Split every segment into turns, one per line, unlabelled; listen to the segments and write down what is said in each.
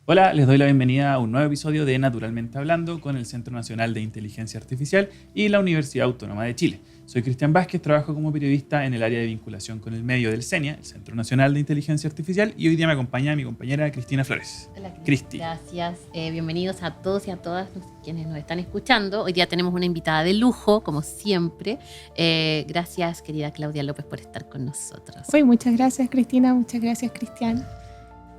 Hola, les doy la bienvenida a un nuevo episodio de Naturalmente Hablando con el Centro Nacional de Inteligencia Artificial y la Universidad Autónoma de Chile. Soy Cristian Vázquez, trabajo como periodista en el área de vinculación con el medio del CENIA, el Centro Nacional de Inteligencia Artificial, y hoy día me acompaña mi compañera Cristina Flores.
Hola,
Cristi.
Gracias, bienvenidos a todos y a todas quienes nos están escuchando. Hoy día tenemos una invitada de lujo, como siempre. Gracias, querida Claudia López, por estar con nosotros.
Muchas gracias, Cristina, muchas gracias, Cristian.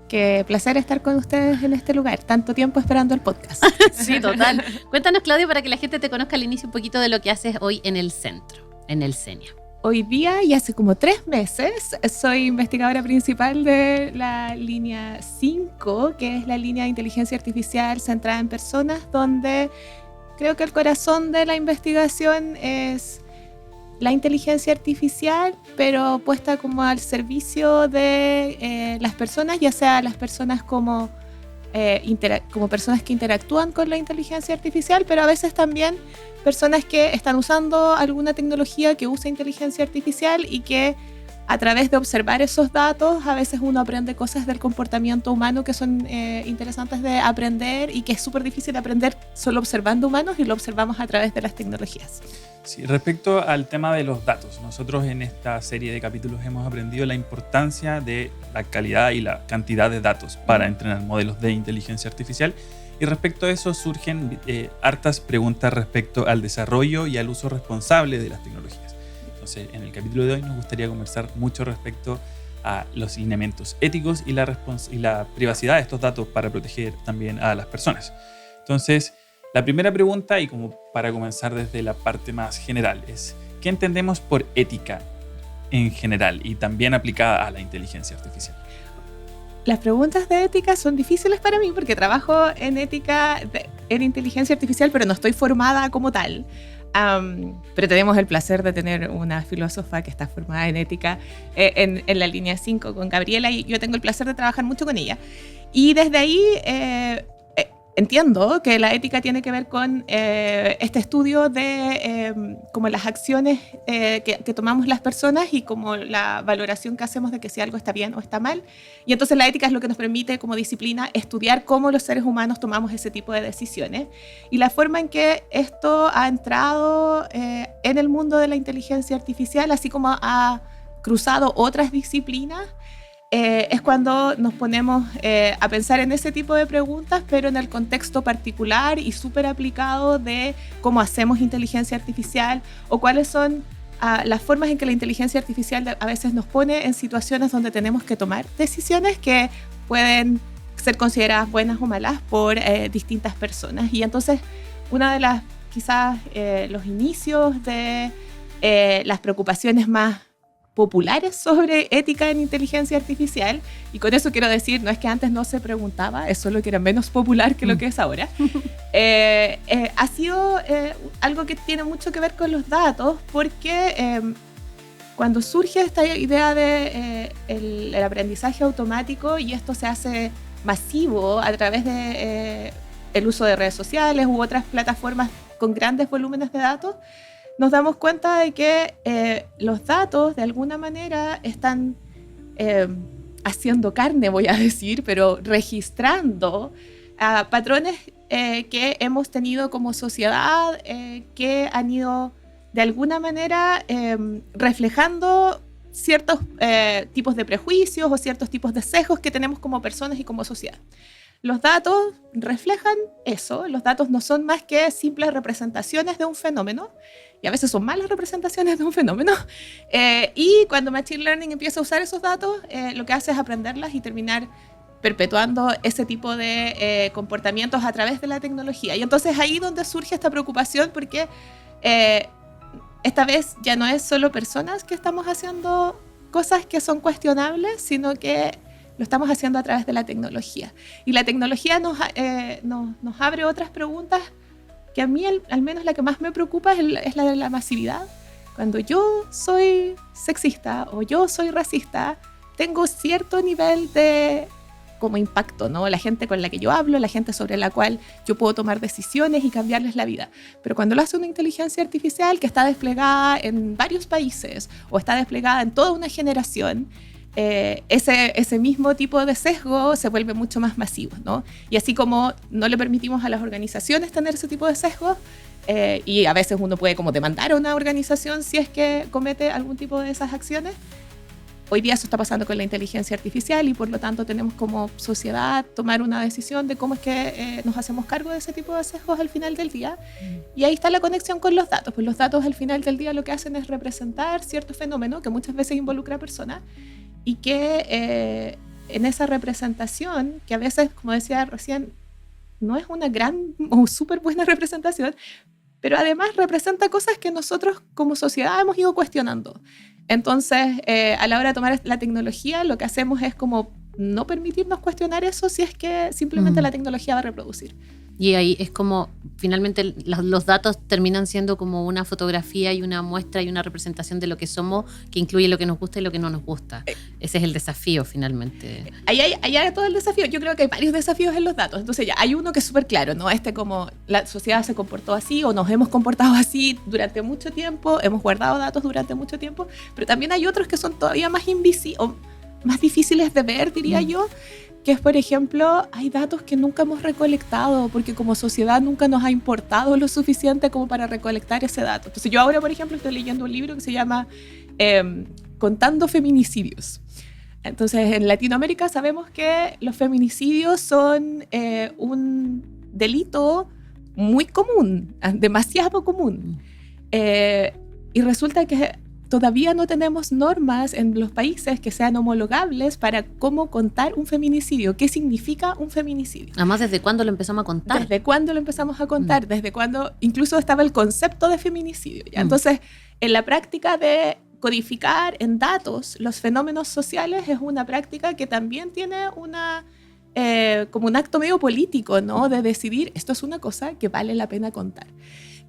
Qué placer estar con ustedes en este lugar, tanto tiempo esperando el podcast.
Sí, total. Cuéntanos, Claudia, para que la gente te conozca al inicio un poquito de lo que haces hoy en el centro, en el CENIA.
Hoy día y hace como 3 meses soy investigadora principal de la línea 5, que es la línea de inteligencia artificial centrada en personas, donde creo que el corazón de la investigación es la inteligencia artificial, pero puesta como al servicio de las personas, ya sea las personas como personas que interactúan con la inteligencia artificial, pero a veces también personas que están usando alguna tecnología que usa inteligencia artificial y que a través de observar esos datos a veces uno aprende cosas del comportamiento humano que son interesantes de aprender y que es súper difícil aprender solo observando humanos, y lo observamos a través de las tecnologías.
Sí, respecto al tema de los datos, nosotros en esta serie de capítulos hemos aprendido la importancia de la calidad y la cantidad de datos para entrenar modelos de inteligencia artificial, y respecto a eso surgen hartas preguntas respecto al desarrollo y al uso responsable de las tecnologías. Entonces, en el capítulo de hoy nos gustaría conversar mucho respecto a los lineamientos éticos y la privacidad de estos datos para proteger también a las personas. Entonces, la primera pregunta, y como para comenzar desde la parte más general, es ¿qué entendemos por ética en general y también aplicada a la inteligencia artificial?
Las preguntas de ética son difíciles para mí porque trabajo en ética, en inteligencia artificial, pero no estoy formada como tal. Pero tenemos el placer de tener una filósofa que está formada en ética en la línea 5 con Gabriela, y yo tengo el placer de trabajar mucho con ella. Y desde ahí entiendo que la ética tiene que ver con este estudio de como las acciones que tomamos las personas y como la valoración que hacemos de que si algo está bien o está mal. Y entonces la ética es lo que nos permite como disciplina estudiar cómo los seres humanos tomamos ese tipo de decisiones. Y la forma en que esto ha entrado en el mundo de la inteligencia artificial, así como ha cruzado otras disciplinas, es cuando nos ponemos a pensar en ese tipo de preguntas, pero en el contexto particular y súper aplicado de cómo hacemos inteligencia artificial o cuáles son las formas en que la inteligencia artificial a veces nos pone en situaciones donde tenemos que tomar decisiones que pueden ser consideradas buenas o malas por distintas personas. Y entonces una de las, quizás los inicios de las preocupaciones más populares sobre ética en inteligencia artificial, y con eso quiero decir, no es que antes no se preguntaba, es solo que era menos popular que lo que es ahora, ha sido algo que tiene mucho que ver con los datos, porque cuando surge esta idea de el aprendizaje automático, y esto se hace masivo a través de el uso de redes sociales u otras plataformas con grandes volúmenes de datos, nos damos cuenta de que los datos de alguna manera están haciendo carne, voy a decir, pero registrando patrones que hemos tenido como sociedad, que han ido de alguna manera reflejando ciertos tipos de prejuicios o ciertos tipos de sesgos que tenemos como personas y como sociedad. Los datos reflejan eso. Los datos no son más que simples representaciones de un fenómeno, y a veces son malas representaciones de un fenómeno. Y cuando Machine Learning empieza a usar esos datos, lo que hace es aprenderlas y terminar perpetuando ese tipo de comportamientos a través de la tecnología. Y entonces ahí donde surge esta preocupación, porque esta vez ya no es solo personas que estamos haciendo cosas que son cuestionables, sino que lo estamos haciendo a través de la tecnología. Y la tecnología nos abre otras preguntas que a mí, al menos la que más me preocupa, es la de la masividad. Cuando yo soy sexista o yo soy racista, tengo cierto nivel de como impacto, ¿no? La gente con la que yo hablo, la gente sobre la cual yo puedo tomar decisiones y cambiarles la vida. Pero cuando lo hace una inteligencia artificial que está desplegada en varios países o está desplegada en toda una generación, ese mismo tipo de sesgo se vuelve mucho más masivo, ¿no? Y así como no le permitimos a las organizaciones tener ese tipo de sesgos, y a veces uno puede como demandar a una organización si es que comete algún tipo de esas acciones, hoy día eso está pasando con la inteligencia artificial y por lo tanto tenemos como sociedad tomar una decisión de cómo es que nos hacemos cargo de ese tipo de sesgos al final del día. Y ahí está la conexión con los datos. Pues los datos al final del día lo que hacen es representar cierto fenómeno que muchas veces involucra a personas y que en esa representación, que a veces, como decía recién, no es una gran o súper buena representación, pero además representa cosas que nosotros como sociedad hemos ido cuestionando. Entonces, a la hora de tomar la tecnología, lo que hacemos es como no permitirnos cuestionar eso si es que simplemente la tecnología va a reproducir.
Y ahí es como, finalmente, los datos terminan siendo como una fotografía y una muestra y una representación de lo que somos, que incluye lo que nos gusta y lo que no nos gusta. Ese es el desafío, finalmente.
Ahí hay todo el desafío. Yo creo que hay varios desafíos en los datos. Entonces ya hay uno que es súper claro, ¿no? Como la sociedad se comportó así o nos hemos comportado así durante mucho tiempo, hemos guardado datos durante mucho tiempo, pero también hay otros que son todavía más invisibles o más difíciles de ver, diría yo, que es, por ejemplo, hay datos que nunca hemos recolectado porque como sociedad nunca nos ha importado lo suficiente como para recolectar ese dato. Entonces yo ahora, por ejemplo, estoy leyendo un libro que se llama Contando feminicidios. Entonces, en Latinoamérica sabemos que los feminicidios son un delito muy común, demasiado común. Y resulta que todavía no tenemos normas en los países que sean homologables para cómo contar un feminicidio. ¿Qué significa un feminicidio?
Además, ¿desde cuándo lo empezamos a contar?
¿Desde cuándo lo empezamos a contar? ¿Desde cuándo incluso estaba el concepto de feminicidio? ¿Ya? Entonces, en la práctica de codificar en datos los fenómenos sociales es una práctica que también tiene como un acto medio político, ¿no? De decidir, esto es una cosa que vale la pena contar.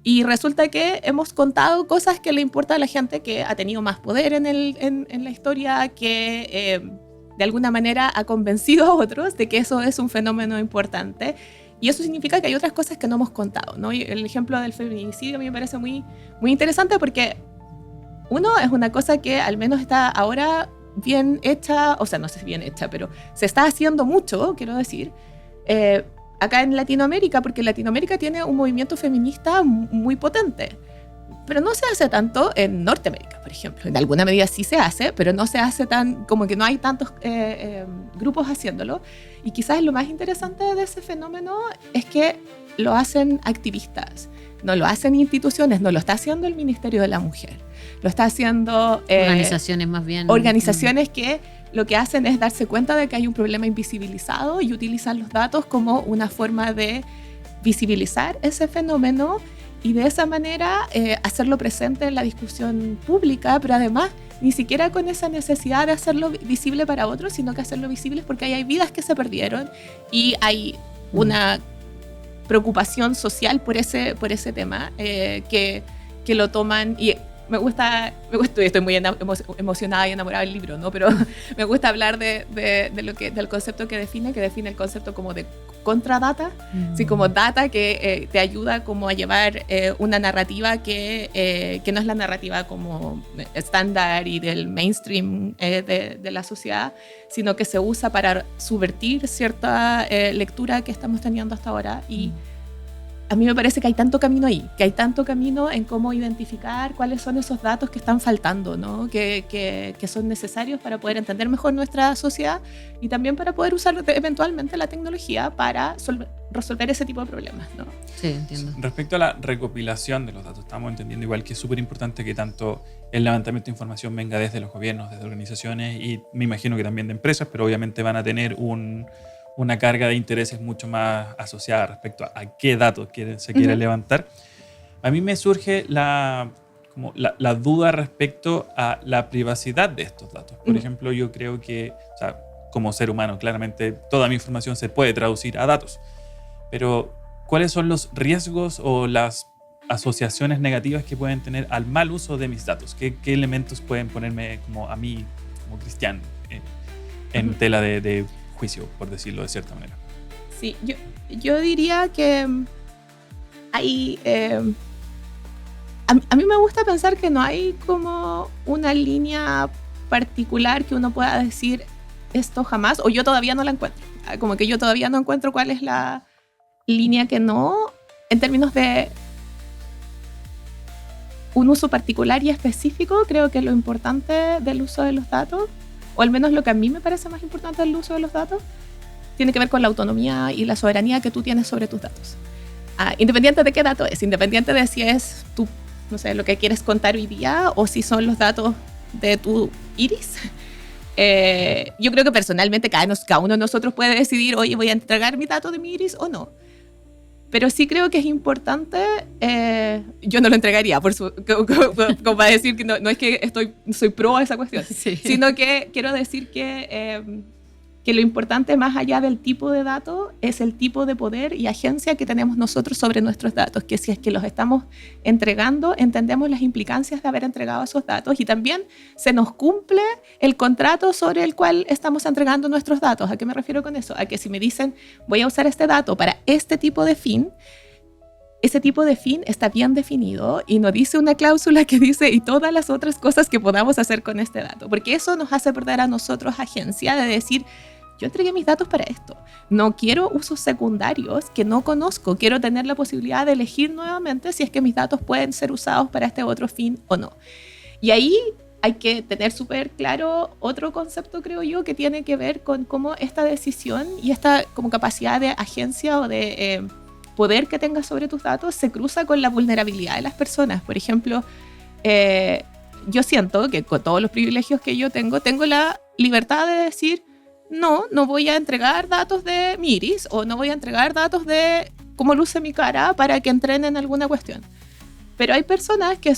Y resulta que hemos contado cosas que le importan a la gente que ha tenido más poder en la historia, que de alguna manera ha convencido a otros de que eso es un fenómeno importante. Y eso significa que hay otras cosas que no hemos contado, ¿no? Y el ejemplo del feminicidio a mí me parece muy, muy interesante porque uno es una cosa que al menos está ahora bien hecha, o sea, no sé si bien hecha, pero se está haciendo mucho, quiero decir, acá en Latinoamérica, porque Latinoamérica tiene un movimiento feminista muy potente, pero no se hace tanto en Norteamérica, por ejemplo. En alguna medida sí se hace, pero no se hace tan, como que no hay tantos grupos haciéndolo. Y quizás lo más interesante de ese fenómeno es que lo hacen activistas, no lo hacen instituciones, no lo está haciendo el Ministerio de la Mujer, lo está haciendo
organizaciones más bien.
Organizaciones que lo que hacen es darse cuenta de que hay un problema invisibilizado y utilizan los datos como una forma de visibilizar ese fenómeno y de esa manera hacerlo presente en la discusión pública, pero además ni siquiera con esa necesidad de hacerlo visible para otros, sino que hacerlo visible porque hay vidas que se perdieron y hay una preocupación social por ese tema que lo toman. Y me gusta, estoy muy emocionada y enamorada del libro, ¿no? Pero me gusta hablar del concepto que define el concepto como de contradata, así como data que te ayuda como a llevar una narrativa que no es la narrativa como estándar y del mainstream de la sociedad, sino que se usa para subvertir cierta lectura que estamos teniendo hasta ahora. Y a mí me parece que hay tanto camino ahí, que hay tanto camino en cómo identificar cuáles son esos datos que están faltando, ¿no? que son necesarios para poder entender mejor nuestra sociedad y también para poder usar eventualmente la tecnología para resolver ese tipo de problemas, ¿no?
Sí, entiendo.
Respecto a la recopilación de los datos, estamos entendiendo igual que es súper importante que tanto el levantamiento de información venga desde los gobiernos, desde organizaciones y me imagino que también de empresas, pero obviamente van a tener una carga de intereses mucho más asociada respecto a qué datos se quiere levantar. A mí me surge la duda respecto a la privacidad de estos datos. Por ejemplo, yo creo que, o sea, como ser humano, claramente toda mi información se puede traducir a datos, pero ¿cuáles son los riesgos o las asociaciones negativas que pueden tener al mal uso de mis datos? ¿Qué elementos pueden ponerme como a mí, como cristiano, en tela de juicio, por decirlo de cierta manera?
Sí, yo diría que hay... a mí me gusta pensar que no hay como una línea particular que uno pueda decir esto jamás, o yo todavía no la encuentro. Como que yo todavía no encuentro cuál es la línea que no, en términos de un uso particular y específico. Creo que lo importante del uso de los datos, o al menos lo que a mí me parece más importante del uso de los datos, tiene que ver con la autonomía y la soberanía que tú tienes sobre tus datos. Independiente de qué dato es, independiente de si es tu, no sé, lo que quieres contar hoy día o si son los datos de tu iris. Yo creo que personalmente cada uno de nosotros puede decidir, oye, voy a entregar mi dato de mi iris o no. Pero sí creo que es importante, yo no lo entregaría, como para decir que no es que soy pro a esa cuestión, sí. Sino que quiero decir que lo importante más allá del tipo de dato es el tipo de poder y agencia que tenemos nosotros sobre nuestros datos, que si es que los estamos entregando, entendemos las implicancias de haber entregado esos datos y también se nos cumple el contrato sobre el cual estamos entregando nuestros datos. ¿A qué me refiero con eso? A que si me dicen voy a usar este dato para este tipo de fin, ese tipo de fin está bien definido y no dice una cláusula que dice y todas las otras cosas que podamos hacer con este dato, porque eso nos hace perder a nosotros agencia de decir, yo entregué mis datos para esto. No quiero usos secundarios que no conozco. Quiero tener la posibilidad de elegir nuevamente si es que mis datos pueden ser usados para este otro fin o no. Y ahí hay que tener súper claro otro concepto, creo yo, que tiene que ver con cómo esta decisión y esta como capacidad de agencia o de poder que tengas sobre tus datos se cruza con la vulnerabilidad de las personas. Por ejemplo, yo siento que con todos los privilegios que yo tengo la libertad de decir, no voy a entregar datos de mi iris o no voy a entregar datos de cómo luce mi cara para que entrenen alguna cuestión. Pero hay personas que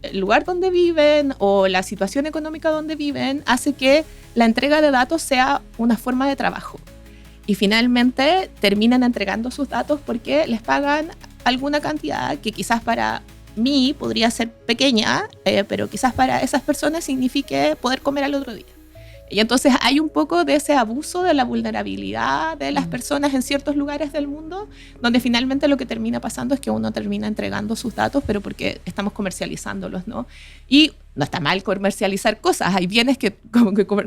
el lugar donde viven o la situación económica donde viven hace que la entrega de datos sea una forma de trabajo. Y finalmente terminan entregando sus datos porque les pagan alguna cantidad que quizás para mí podría ser pequeña, pero quizás para esas personas signifique poder comer al otro día. Y entonces hay un poco de ese abuso de la vulnerabilidad de las personas en ciertos lugares del mundo, donde finalmente lo que termina pasando es que uno termina entregando sus datos, pero porque estamos comercializándolos, ¿no? Y no está mal comercializar cosas, hay bienes que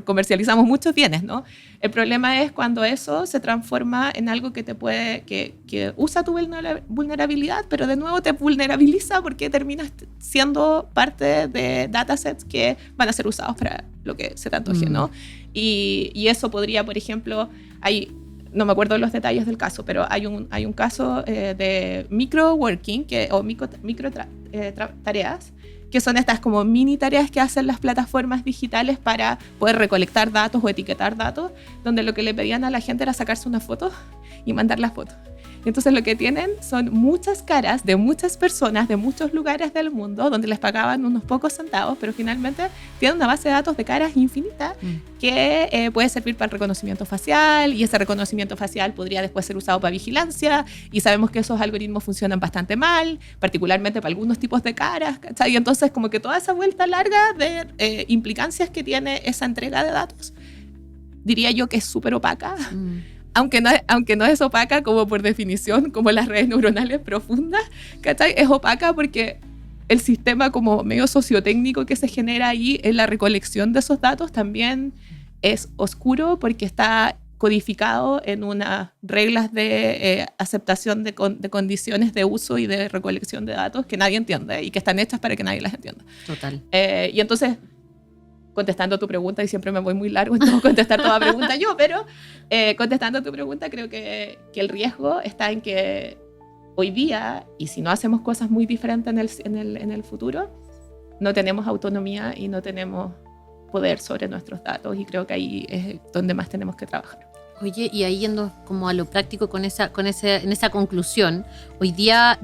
comercializamos muchos bienes, ¿no? El problema es cuando eso se transforma en algo que que usa tu vulnerabilidad, pero de nuevo te vulnerabiliza porque terminas siendo parte de datasets que van a ser usados para lo que se te antoje, ¿no? Y eso podría, por ejemplo, no me acuerdo los detalles del caso, pero hay un caso de microworking o micro tareas, que son estas como mini tareas que hacen las plataformas digitales para poder recolectar datos o etiquetar datos, donde lo que le pedían a la gente era sacarse una foto y mandar la foto. Entonces lo que tienen son muchas caras de muchas personas de muchos lugares del mundo donde les pagaban unos pocos centavos, pero finalmente tienen una base de datos de caras infinita que puede servir para el reconocimiento facial, y ese reconocimiento facial podría después ser usado para vigilancia, y sabemos que esos algoritmos funcionan bastante mal, particularmente para algunos tipos de caras, ¿cachai? Y entonces como que toda esa vuelta larga de implicancias que tiene esa entrega de datos, diría yo que es súper opaca. Aunque no es opaca como por definición, como las redes neuronales profundas, ¿cachai? Es opaca porque el sistema como medio sociotécnico que se genera ahí en la recolección de esos datos también es oscuro porque está codificado en unas reglas de aceptación de condiciones de uso y de recolección de datos que nadie entiende y que están hechas para que nadie las entienda.
Total.
Y entonces, contestando tu pregunta, y siempre me voy muy largo en todo contestar toda pregunta yo, pero contestando tu pregunta, creo que el riesgo está en que hoy día, y si no hacemos cosas muy diferentes en el futuro, no tenemos autonomía y no tenemos poder sobre nuestros datos, y creo que ahí es donde más tenemos que trabajar.
Oye, y ahí yendo como a lo práctico en esa conclusión, hoy día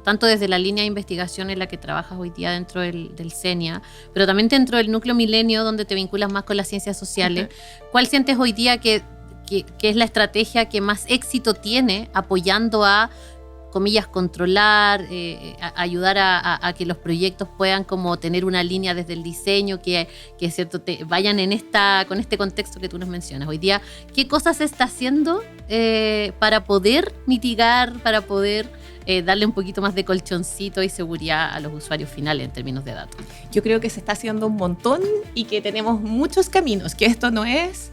tanto desde la línea de investigación en la que trabajas hoy día dentro del CENIA, pero también dentro del núcleo Milenio, donde te vinculas más con las ciencias sociales, ¿cuál sientes hoy día que es la estrategia que más éxito tiene apoyando a, comillas, controlar, ayudar a que los proyectos puedan como tener una línea desde el diseño que es cierto, vayan con este contexto que tú nos mencionas? Hoy día, ¿qué cosas se está haciendo para poder mitigar, para poder darle un poquito más de colchoncito y seguridad a los usuarios finales en términos de datos.
Yo creo que se está haciendo un montón y que tenemos muchos caminos, que esto no es,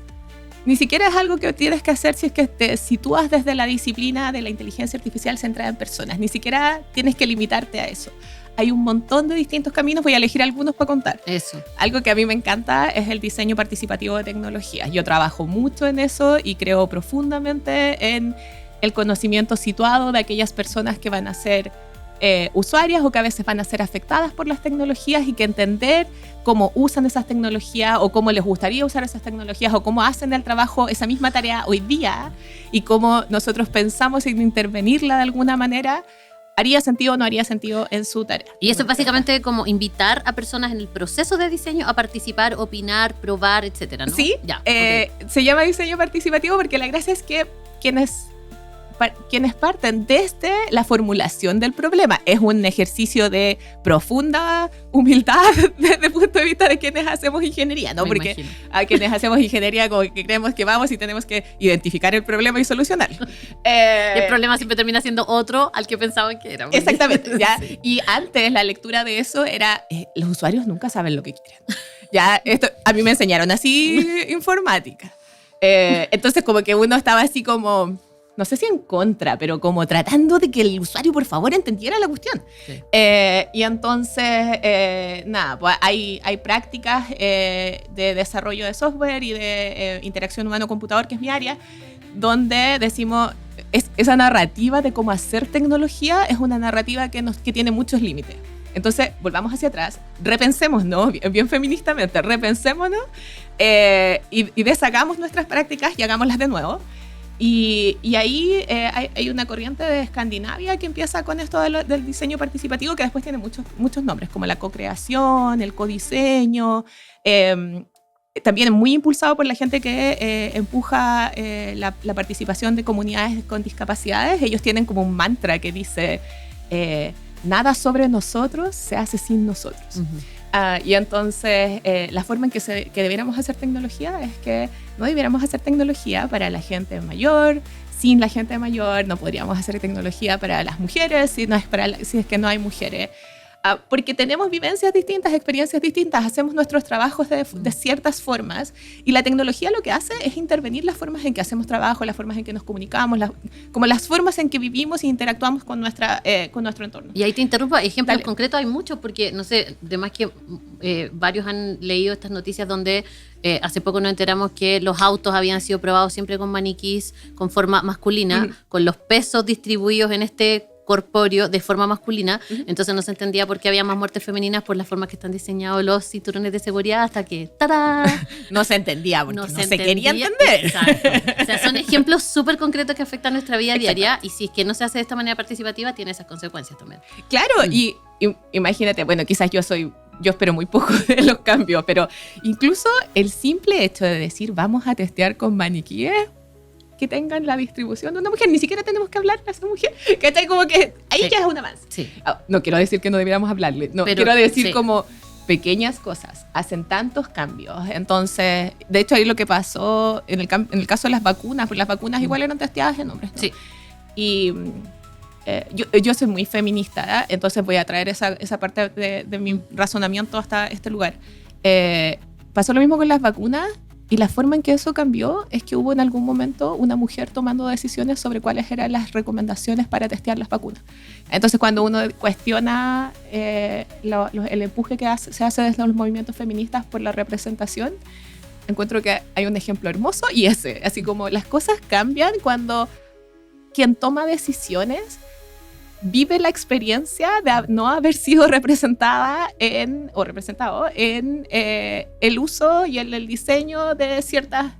ni siquiera es algo que tienes que hacer si es que te sitúas desde la disciplina de la inteligencia artificial centrada en personas, ni siquiera tienes que limitarte a eso. Hay un montón de distintos caminos, voy a elegir algunos para contar.
Eso.
Algo que a mí me encanta es el diseño participativo de tecnologías. Yo trabajo mucho en eso y creo profundamente en el conocimiento situado de aquellas personas que van a ser usuarias o que a veces van a ser afectadas por las tecnologías y que entender cómo usan esas tecnologías o cómo les gustaría usar esas tecnologías o cómo hacen el trabajo, esa misma tarea hoy día y cómo nosotros pensamos en intervenirla de alguna manera, ¿haría sentido o no haría sentido en su tarea?
Y eso es básicamente como invitar a personas en el proceso de diseño a participar, opinar, probar, etcétera, ¿no?
Sí,
ya, okay.
Se llama diseño participativo porque la gracia es que quienes parten desde la formulación del problema. Es un ejercicio de profunda humildad desde el punto de vista de quienes hacemos ingeniería, ¿no? Porque imagino. A quienes hacemos ingeniería como que creemos que vamos y tenemos que identificar el problema y solucionarlo.
El problema siempre termina siendo otro al que pensaban que era.
Exactamente. ¿Ya?
Sí.
Y antes la lectura de eso era, los usuarios nunca saben lo que quieren. Ya, esto, a mí me enseñaron así informática. Entonces como que uno estaba así como... no sé si en contra, pero como tratando de que el usuario, por favor, entendiera la cuestión. Sí. Y entonces, nada, pues hay prácticas de desarrollo de software y de interacción humano-computador, que es mi área, donde decimos, esa narrativa de cómo hacer tecnología es una narrativa que tiene muchos límites. Entonces, volvamos hacia atrás, repensémonos, bien feministamente, repensémonos y deshagamos nuestras prácticas y hagámoslas de nuevo. Y ahí hay una corriente de Escandinavia que empieza con esto del diseño participativo, que después tiene muchos nombres, como la co-creación, el codiseño. También muy impulsado por la gente que empuja la participación de comunidades con discapacidades. Ellos tienen como un mantra que dice, nada sobre nosotros se hace sin nosotros. Uh-huh. Y entonces la forma en que debiéramos hacer tecnología es que no debiéramos hacer tecnología para la gente mayor, sin la gente mayor, no podríamos hacer tecnología para las mujeres si es que no hay mujeres. Porque tenemos vivencias distintas, experiencias distintas, hacemos nuestros trabajos de ciertas formas y la tecnología lo que hace es intervenir las formas en que hacemos trabajo, las formas en que nos comunicamos, como las formas en que vivimos e interactuamos con nuestro entorno.
Y ahí te interrumpo, ejemplos concretos hay muchos porque, no sé, además que varios han leído estas noticias donde hace poco nos enteramos que los autos habían sido probados siempre con maniquís con forma masculina, con los pesos distribuidos en este corpóreo de forma masculina, entonces no se entendía por qué había más muertes femeninas por la forma que están diseñados los cinturones de seguridad hasta que ¡tada!
No se entendía porque no se quería entender.
Exacto. O sea, son ejemplos súper concretos que afectan nuestra vida diaria y si es que no se hace de esta manera participativa tiene esas consecuencias también.
Claro, y imagínate, bueno, quizás yo espero muy poco de los cambios, pero incluso el simple hecho de decir vamos a testear con maniquíes que tengan la distribución de una mujer, ni siquiera tenemos que hablarle a esa mujer, que está como que ahí ya es un avance.
Sí.
No quiero decir que no debiéramos hablarle, no, pero, quiero decir como pequeñas cosas hacen tantos cambios. Entonces, de hecho ahí lo que pasó en el caso de las vacunas, porque las vacunas igual eran testeadas en hombres, ¿no?
Sí.
Y yo soy muy feminista, ¿eh? Entonces voy a traer esa parte de mi razonamiento hasta este lugar. Pasó lo mismo con las vacunas. Y la forma en que eso cambió es que hubo en algún momento una mujer tomando decisiones sobre cuáles eran las recomendaciones para testear las vacunas. Entonces, cuando uno cuestiona el empuje que se hace desde los movimientos feministas por la representación, encuentro que hay un ejemplo hermoso y así como las cosas cambian cuando quien toma decisiones vive la experiencia de no haber sido representada o representado en el uso y el diseño de ciertas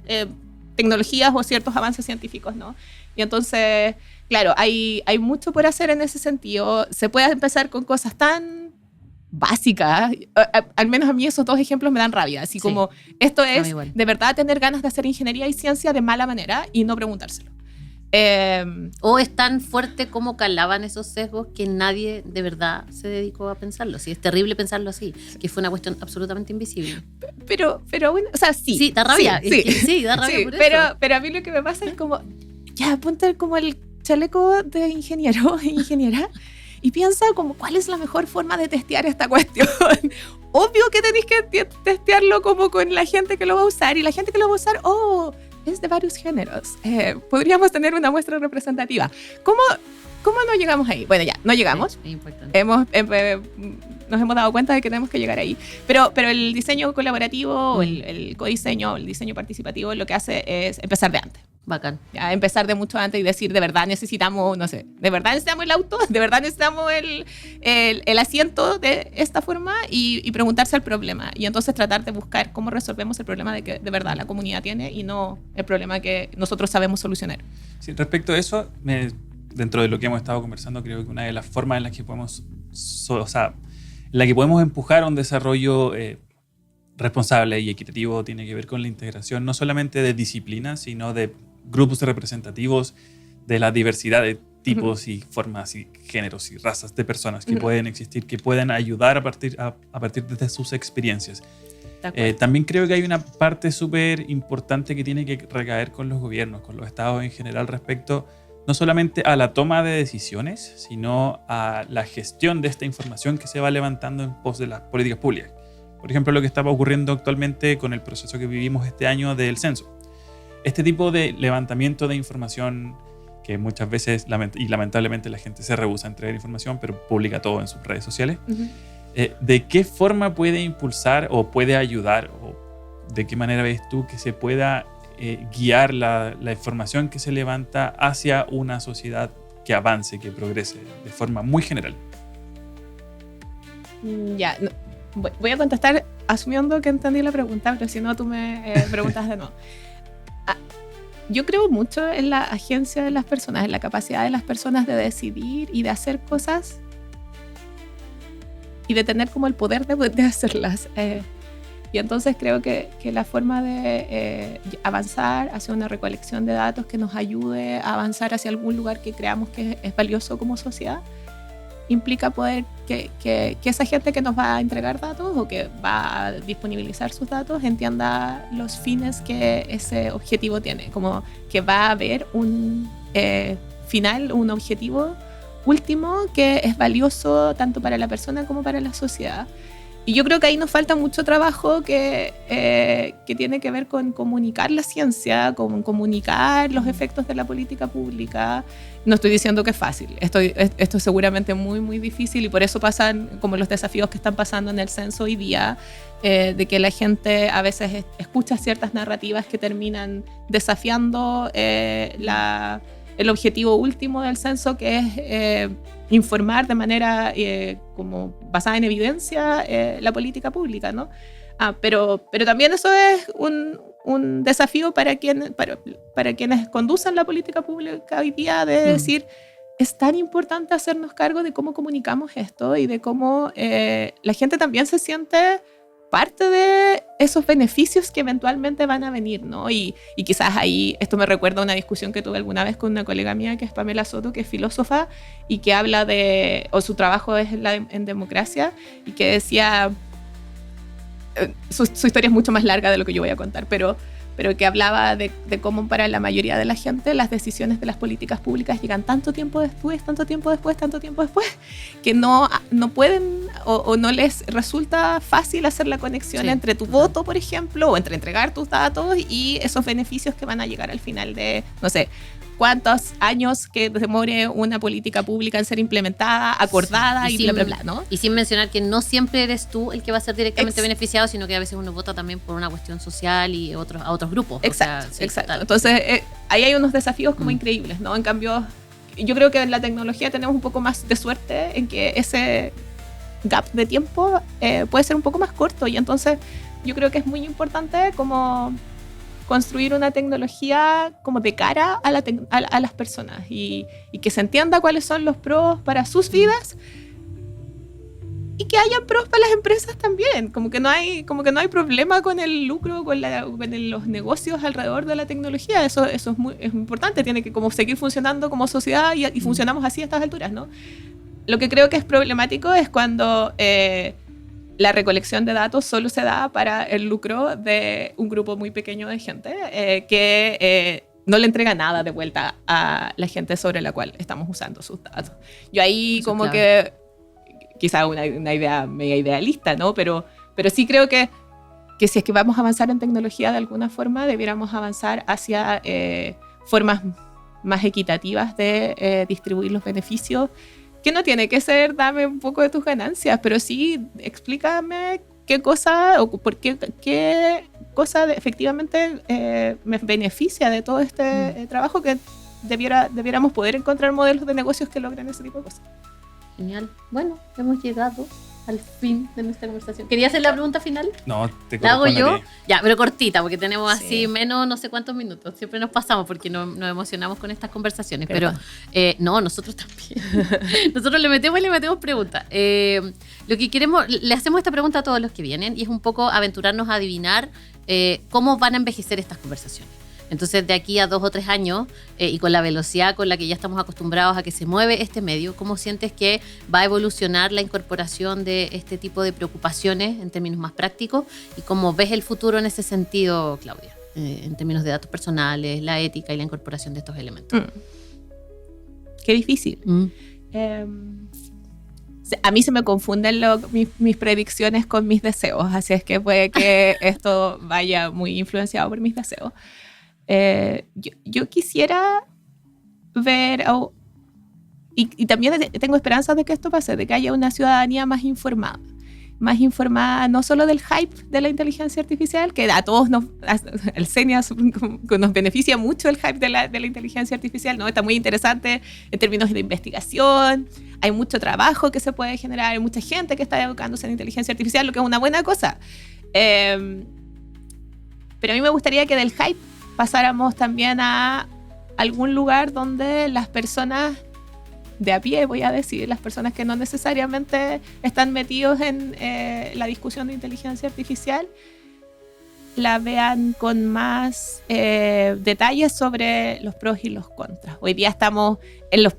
tecnologías o ciertos avances científicos, ¿no? Y entonces, claro, hay mucho por hacer en ese sentido. Se puede empezar con cosas tan básicas, al menos a mí esos dos ejemplos me dan rabia, así como esto es de verdad tener ganas de hacer ingeniería y ciencia de mala manera y no preguntárselo.
O es tan fuerte como calaban esos sesgos que nadie de verdad se dedicó a pensarlo. Sí, es terrible pensarlo así, que fue una cuestión absolutamente invisible.
Pero bueno, o sea, sí.
Sí, da rabia. Sí, da rabia por
pero,
eso.
Pero a mí lo que me pasa es como, ya, ponte como el chaleco de ingeniero, ingeniera, y piensa como cuál es la mejor forma de testear esta cuestión. Obvio que tenéis que testearlo como con la gente que lo va a usar, y la gente que lo va a usar, es de varios géneros. Podríamos tener una muestra representativa. ¿Cómo no llegamos ahí? Bueno, ya, no llegamos.
Sí, es importante.
Nos hemos dado cuenta de que tenemos que llegar ahí. Pero el diseño colaborativo, el codiseño, el diseño participativo, lo que hace es empezar de antes.
Bacán.
Ya, empezar de mucho antes y decir, de verdad necesitamos, no sé, de verdad necesitamos el auto, de verdad necesitamos el asiento de esta forma, y preguntarse el problema. Y entonces tratar de buscar cómo resolvemos el problema de que de verdad la comunidad tiene, y no el problema que nosotros sabemos solucionar.
Sí, respecto a eso, dentro de lo que hemos estado conversando, creo que una de las formas en las que podemos, empujar a un desarrollo responsable y equitativo tiene que ver con la integración no solamente de disciplinas, sino de grupos representativos de la diversidad de tipos y formas y géneros y razas de personas que pueden existir, que pueden ayudar a partir de sus experiencias. También creo que hay una parte súper importante que tiene que recaer con los gobiernos, con los estados en general, respecto no solamente a la toma de decisiones, sino a la gestión de esta información que se va levantando en pos de las políticas públicas. Por ejemplo, lo que está ocurriendo actualmente con el proceso que vivimos este año del censo. Este tipo de levantamiento de información que muchas veces, y lamentablemente la gente se rehúsa a entregar información, pero publica todo en sus redes sociales, ¿de qué forma puede impulsar o puede ayudar, o de qué manera ves tú que se pueda guiar la información que se levanta hacia una sociedad que avance, que progrese de forma muy general?
Ya, no, voy a contestar asumiendo que entendí la pregunta, pero si no, tú me preguntas de nuevo. Yo creo mucho en la agencia de las personas, en la capacidad de las personas de decidir y de hacer cosas, y de tener como el poder de hacerlas. Y entonces creo que la forma de avanzar hacia una recolección de datos que nos ayude a avanzar hacia algún lugar que creamos que es valioso como sociedad, implica poder que esa gente que nos va a entregar datos o que va a disponibilizar sus datos entienda los fines que ese objetivo tiene, como que va a haber un final, un objetivo último que es valioso tanto para la persona como para la sociedad. Y yo creo que ahí nos falta mucho trabajo que tiene que ver con comunicar la ciencia, con comunicar los efectos de la política pública. No estoy diciendo que es fácil, esto es seguramente muy, muy difícil, y por eso pasan como los desafíos que están pasando en el censo hoy día, de que la gente a veces escucha ciertas narrativas que terminan desafiando el objetivo último del censo, que es informar de manera como basada en evidencia la política pública, ¿no? Pero también eso es un desafío para quienes conducen la política pública hoy día, de decir, es tan importante hacernos cargo de cómo comunicamos esto y de cómo la gente también se siente parte de esos beneficios que eventualmente van a venir, ¿no? Y quizás ahí, esto me recuerda a una discusión que tuve alguna vez con una colega mía que es Pamela Soto, que es filósofa y que habla su trabajo es en democracia, y que decía, su historia es mucho más larga de lo que yo voy a contar, pero que hablaba de cómo para la mayoría de la gente las decisiones de las políticas públicas llegan tanto tiempo después, que no pueden o no les resulta fácil hacer la conexión entre tu voto, por ejemplo, o entre entregar tus datos y esos beneficios que van a llegar al final de, no sé, cuántos años que demore una política pública en ser implementada, acordada y bla, bla, bla, ¿no?
Y sin mencionar que no siempre eres tú el que va a ser directamente beneficiado, sino que a veces uno vota también por una cuestión social y a otros grupos.
Exacto,
o sea, sí,
exacto.
Total.
Entonces, ahí hay unos desafíos como increíbles, ¿no? En cambio, yo creo que en la tecnología tenemos un poco más de suerte en que ese gap de tiempo puede ser un poco más corto, y entonces yo creo que es muy importante como construir una tecnología como de cara a las personas, y que se entienda cuáles son los pros para sus vidas, y que haya pros para las empresas también, como que no hay problema con el lucro, con los negocios alrededor de la tecnología. Eso es muy importante, tiene que como seguir funcionando como sociedad, y funcionamos así a estas alturas, ¿no? Lo que creo que es problemático es cuando la recolección de datos solo se da para el lucro de un grupo muy pequeño de gente que no le entrega nada de vuelta a la gente sobre la cual estamos usando sus datos. Yo ahí
Eso
como
es
que, quizá una idea media idealista, ¿no? Pero sí creo que si es que vamos a avanzar en tecnología de alguna forma, debiéramos avanzar hacia formas más equitativas de distribuir los beneficios, que no tiene que ser dame un poco de tus ganancias, pero sí explícame qué cosa o por qué cosa efectivamente me beneficia de todo este trabajo, que debiéramos poder encontrar modelos de negocios que logren ese tipo de cosas.
Genial. Bueno, hemos llegado al fin de nuestra conversación. ¿Quería hacer la pregunta final?
No, te
¿La hago
corresponde a
yo?
ti.
Ya, pero cortita, porque tenemos así
Sí.
menos no sé cuántos minutos. Siempre nos pasamos porque nos emocionamos con estas conversaciones. Pero
¿Verdad?
no, nosotros también. Nosotros le metemos preguntas. Lo que queremos, le hacemos esta pregunta a todos los que vienen y es un poco aventurarnos a adivinar cómo van a envejecer estas conversaciones. Entonces, de aquí a 2 o 3 años y con la velocidad con la que ya estamos acostumbrados a que se mueve este medio, ¿cómo sientes que va a evolucionar la incorporación de este tipo de preocupaciones en términos más prácticos? ¿Y cómo ves el futuro en ese sentido, Claudia? En términos de datos personales, la ética y la incorporación de estos elementos.
Qué difícil. A mí se me confunden mis predicciones con mis deseos, así es que puede que esto vaya muy influenciado por mis deseos. Yo quisiera ver, y también tengo esperanzas de que esto pase, de que haya una ciudadanía más informada no solo del hype de la inteligencia artificial, que a todos el CENIA nos beneficia mucho el hype de la inteligencia artificial, ¿no? Está muy interesante en términos de investigación, hay mucho trabajo que se puede generar, hay mucha gente que está educándose en inteligencia artificial, lo que es una buena cosa. Pero a mí me gustaría que del hype pasáramos también a algún lugar donde las personas de a pie, voy a decir, las personas que no necesariamente están metidos en la discusión de inteligencia artificial, la vean con más detalles sobre los pros y los contras. Hoy día estamos en los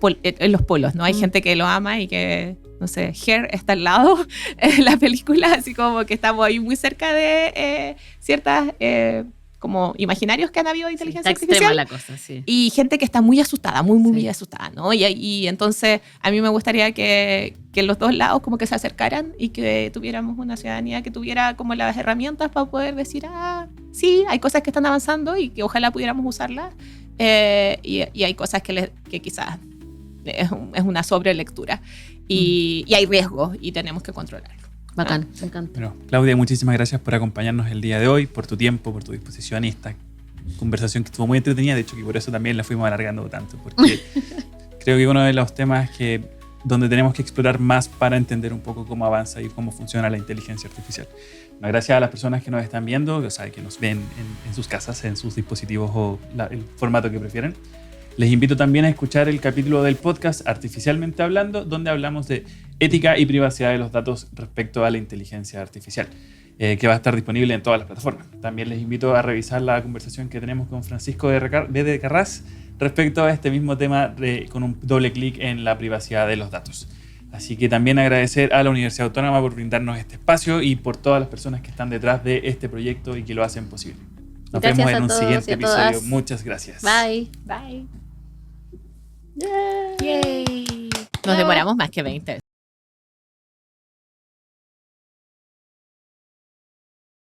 polos, ¿no? Hay gente que lo ama y que, no sé, Her está al lado en la película, así como que estamos ahí muy cerca de ciertas como imaginarios que han habido de inteligencia
Está extrema
artificial.
la cosa, sí.
Y gente que está muy asustada, muy asustada, ¿no? Y entonces a mí me gustaría que los dos lados como que se acercaran y que tuviéramos una ciudadanía que tuviera como las herramientas para poder decir, sí, hay cosas que están avanzando y que ojalá pudiéramos usarlas. Y hay cosas que quizás es una sobrelectura. Y hay riesgos y tenemos que controlarlo.
Bacán, me encanta.
Bueno, Claudia, muchísimas gracias por acompañarnos el día de hoy, por tu tiempo, por tu disposición y esta conversación que estuvo muy entretenida. De hecho, que por eso también la fuimos alargando tanto, porque creo que uno de los temas donde tenemos que explorar más para entender un poco cómo avanza y cómo funciona la inteligencia artificial. Bueno, gracias a las personas que nos están viendo, o sea, que nos ven en sus casas, en sus dispositivos o el formato que prefieren. Les invito también a escuchar el capítulo del podcast Artificialmente Hablando, donde hablamos de ética y privacidad de los datos respecto a la inteligencia artificial, que va a estar disponible en todas las plataformas. También les invito a revisar la conversación que tenemos con Francisco B. de Carras respecto a este mismo tema con un doble clic en la privacidad de los datos. Así que también agradecer a la Universidad Autónoma por brindarnos este espacio y por todas las personas que están detrás de este proyecto y que lo hacen posible. Nos
Gracias
vemos en
a
un
todos
siguiente
y a
episodio.
todas.
Muchas gracias.
Bye.
Bye.
Yay.
Nos demoramos más que 20.